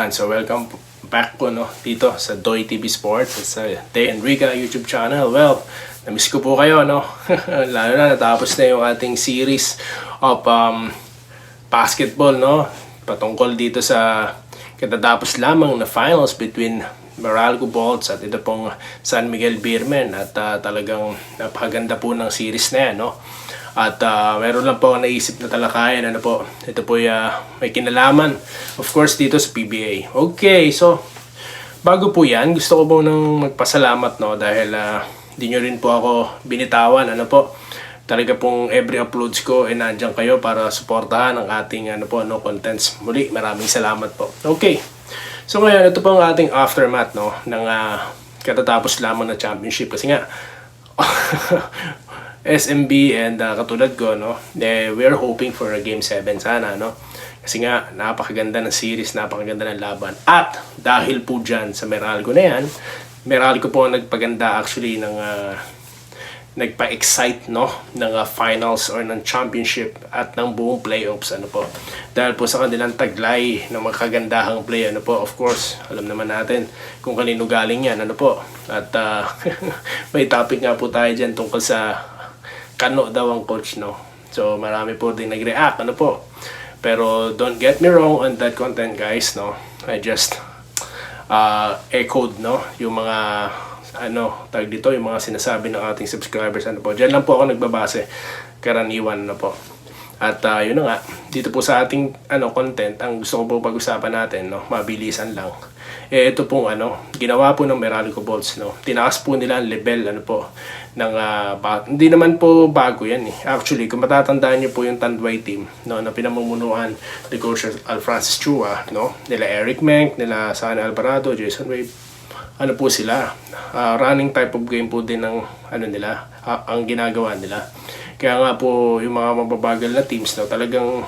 Yan, so welcome back po dito sa Doy TV Sports at sa Day Enrica YouTube channel. Well, namiss ko po kayo lalo na natapos na yung ating series of basketball patungkol dito sa katatapos lamang na finals between Meralco Bolts at ito pong San Miguel Beermen at talagang napakaganda po ng series na yan At meron lang po ang naisip na talakayan. Ito po may kinalaman, of course, dito sa PBA. Okay, so bago po yan, gusto ko po nang magpasalamat dahil di nyo rin po ako binitawan. Talaga pong every uploads ko nandiyan kayo para suportahan ang ating contents. Muli, maraming salamat po. Okay, so ngayon, ito po ang ating aftermath ng katatapos lamang na championship. Kasi nga, SMB and katulad ko we are hoping for a game 7 sana kasi nga napakaganda ng series, napakaganda ng laban. At dahil po dyan sa Meralco na yan, Meralco po nagpaganda actually ng nagpa-excite ng finals or ng championship at ng buong playoffs dahil po sa kanilang taglay ng magkagandahang play of course alam naman natin kung kanino galing yan at may topic nga po tayo dyan tungkol sa Kano daw ang coach so marami po din nag-react pero don't get me wrong on that content guys I just echoed yung mga tag dito yung mga sinasabi ng ating subscribers diyan lang po ako nagbabase karaniwan at yun na nga dito po sa ating content ang gusto ko po pag-usapan natin mabilisan lang ito pong ginawa po ng Meralco Bolts tinaas po nila ang level ng hindi naman po bago yan actually kung matatandaan niyo po yung Tanduay team na pinamumunuan ni Coach Alfrancis Chua nila Eric Menk, nila Sana Alvarado, Jason Wade po sila running type of game po din ng nila ang ginagawa nila kaya nga po yung mga mababagal na teams talagang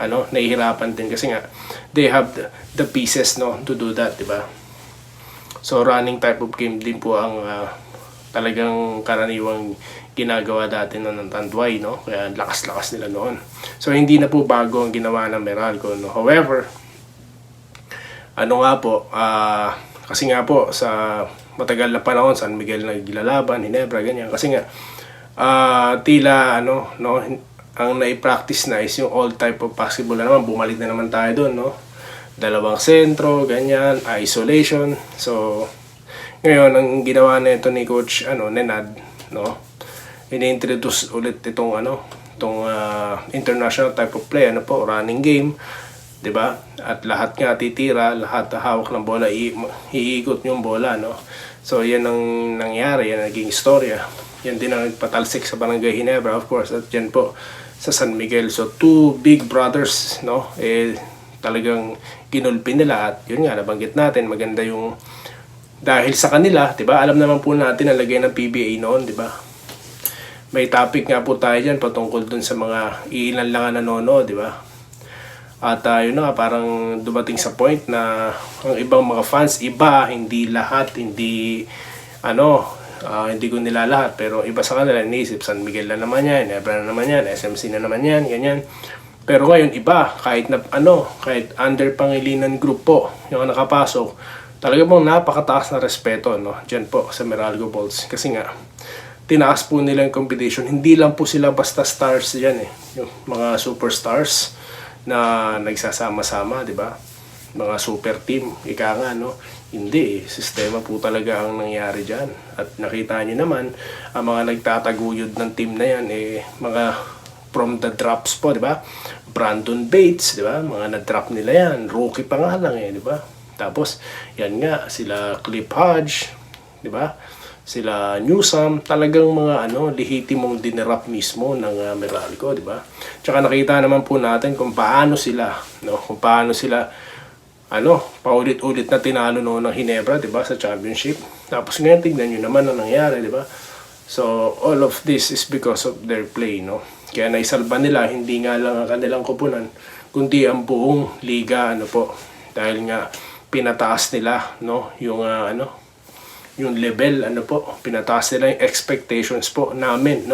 nahihirapan din kasi nga they have the pieces to do that, diba? So running type of game din po ang talagang karaniwang ginagawa dati ng Tanduay kaya lakas-lakas nila noon. So hindi na po bago ang ginawa ng Meralco However, kasi nga po sa matagal na panahon San Miguel naglalaban, Ginebra, ganyan kasi nga tila ang nai-practice na is yung all type of basketball naman. Bumalik na naman tayo doon dalawang sentro, ganyan, isolation. So ngayon ang ginawa na ito ni Coach Nenad ini-introduce ulit itong international type of play running game, 'di ba? At lahat nga titira, lahat hawak ng bola, iikot yung bola So yan ang nangyari, yan ang naging istorya. Yan din ang nagpatalsik sa Barangay Ginebra, of course, at yan po sa San Miguel. So two big brothers talagang ginulpi nila at yun nga nabanggit natin maganda yung dahil sa kanila, 'di ba? Alam naman po natin ang lagay ng PBA noon, 'di ba? May topic nga po tayo diyan patungkol dun sa mga iilan lang ang nanonood, 'di ba? At yun na parang dumating sa point na ang ibang mga fans, hindi lahat, hindi ko nila lahat, pero iba sa kanila iniisip San Miguel na naman yan, Nebra na naman yan, SMC na naman yan, ganyan. Pero ngayon iba, kahit kahit under Pangilinan group po yung nakapasok, talaga pong napakataas na respeto diyan po sa Meralco Bolts kasi nga tinaas po nila yung competition. Hindi lang po sila basta stars diyan yung mga superstars na nagsasama-sama, 'di ba? Mga super team, ika nga hindi sistema po talaga ang nangyari diyan. At nakita niyo naman ang mga nagtataguyod ng team na yan mga from the drops po, 'di ba? Brandon Bates, 'di ba? Mga na-drop nila yan, rookie pa nga lang 'di ba? Tapos yan nga sila Cliff Hodge, 'di ba? Sila Newsome, talagang mga lehitimong dinrap mismo ng Meralco, 'di ba? Tsaka nakita naman po natin kung paano sila paulit-ulit na tinalo ng Ginebra, 'di ba, sa championship. Tapos ngayon tingnan niyo naman ang nangyari, 'di ba? So all of this is because of their play, Kaya naisalba nila hindi nga lang ang kanilang kupunan, kundi ang buong liga dahil nga pinataas nila yung level pinataas nila yung expectations po namin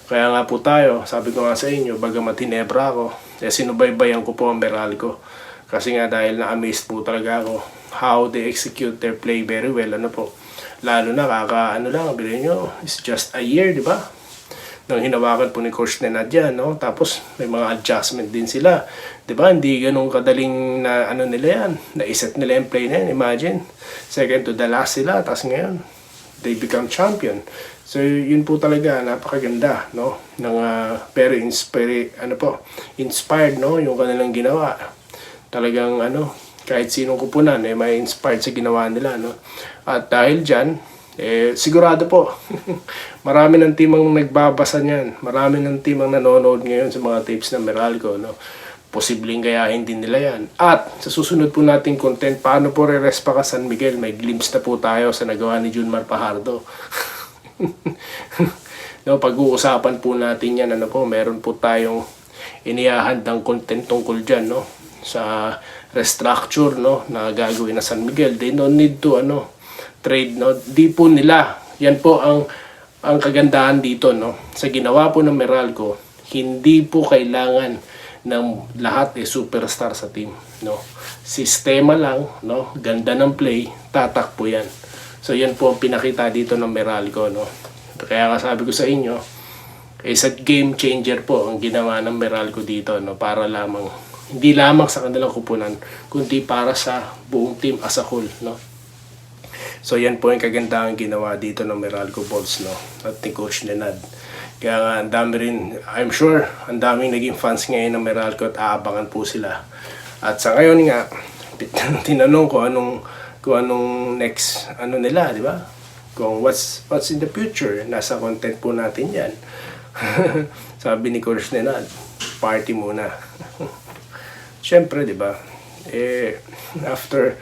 Kaya nga po tayo, sabi ko nga sa inyo, bagamat Ginebra ako, sinubaybayan ko po ang Meralco Kasi nga dahil na-amazed po talaga ako how they execute their play very well. Ano po, lalo na bilhin nyo, it's just a year, di ba? Nang hinawakan po ni Coach Nenad yan, no? Tapos may mga adjustment din sila. 'Di ba? Hindi ganun kadaling na nila yan. Na-set nila yung play na yan. Imagine, second to the last sila, tapos ngayon they become champion. So yun po talaga, napakaganda, no? Very inspired, no? Yung kanilang ginawa. Talagang kahit sinong kupunan may inspired sa ginawa nila, no? At dahil diyan, sigurado po marami ng team ang nagbabasa niyan, marami ng team ang nanonood ngayon sa mga tapes ng Meralco, no? Posibleng gayahin din nila yan. At sa susunod po nating content, paano po re-respa ka San Miguel, may glimpse na po tayo sa nagawa ni Junmar Fajardo. No, pag-uusapan po natin yan, meron po tayong inihahandang content tungkol dyan, no? Sa restructure, no, na gagawin na San Miguel. They don't need to trade, no? Di po nila. Yan po ang kagandahan dito, no? Sa ginawa po ng Meralco, hindi po kailangan ng lahat superstar sa team, no? Sistema lang, no? Ganda ng play, tatakbo yan. So yan po ang pinakita dito ng Meralco, no? Kaya sabi ko sa inyo, sa game changer po ang ginawa ng Meralco dito, no? Para lamang, hindi lamang sa kanilang kupunan, kundi para sa buong team as a whole, no? So yan po yung kagandahan ginawa dito ng Meralco Bulls, no? At ni Coach Nenad. Kaya nga, ang dami rin, I'm sure, ang daming naging fans ngayon ng Meralco at aabangan po sila. At sa ngayon nga, tinanong ko kung anong next, nila, di ba? Kung what's in the future, nasa content po natin yan. Sabi ni Coach Nenad, party muna. Siyempre, di ba? After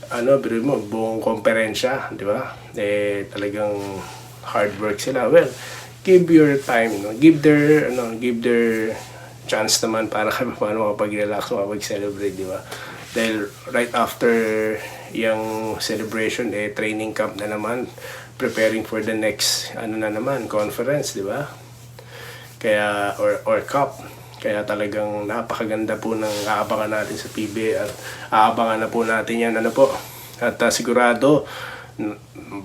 pero mo, buong komperensya, di ba? Talagang hard work sila. Well, give your time, no? Give their chance naman para paano makapag-relax, makapag-celebrate, di ba? Dahil right after yung celebration, training camp na naman, preparing for the next, conference, di ba? Kaya, or cup. Kaya talagang napakaganda po ng aabangan natin sa PBA at aabangan na po natin yan, At sigurado,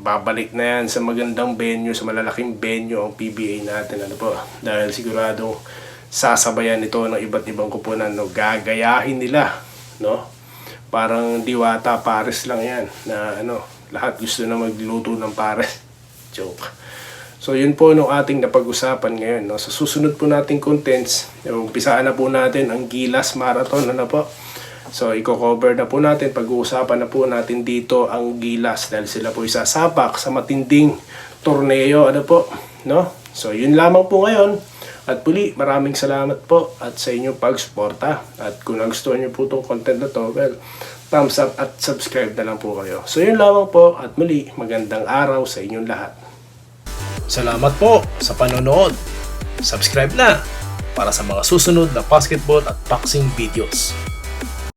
babalik na yan sa magandang venue, sa malalaking venue ang PBA natin, Dahil sigurado sasabayan ito ng iba't ibang kupunan, no? Gagayahin nila, no? Parang Diwata Pares lang yan, na lahat gusto na magluto ng pares. Joke. So yun po nung ating napag-usapan ngayon, no? Sa susunod po nating contents, umpisaan na po natin ang Gilas Marathon, So i-cover na po natin, pag-uusapan na po natin dito ang Gilas dahil sila po isasapak sa matinding torneo, no? So yun lamang po ngayon. At muli, maraming salamat po at sa inyong pag-suporta. At kung nagustuhan niyo po itong content na to, well, thumbs up at subscribe na lang po kayo. So yun lamang po at muli, magandang araw sa inyong lahat. Salamat po sa panonood. Subscribe na para sa mga susunod na basketball at boxing videos.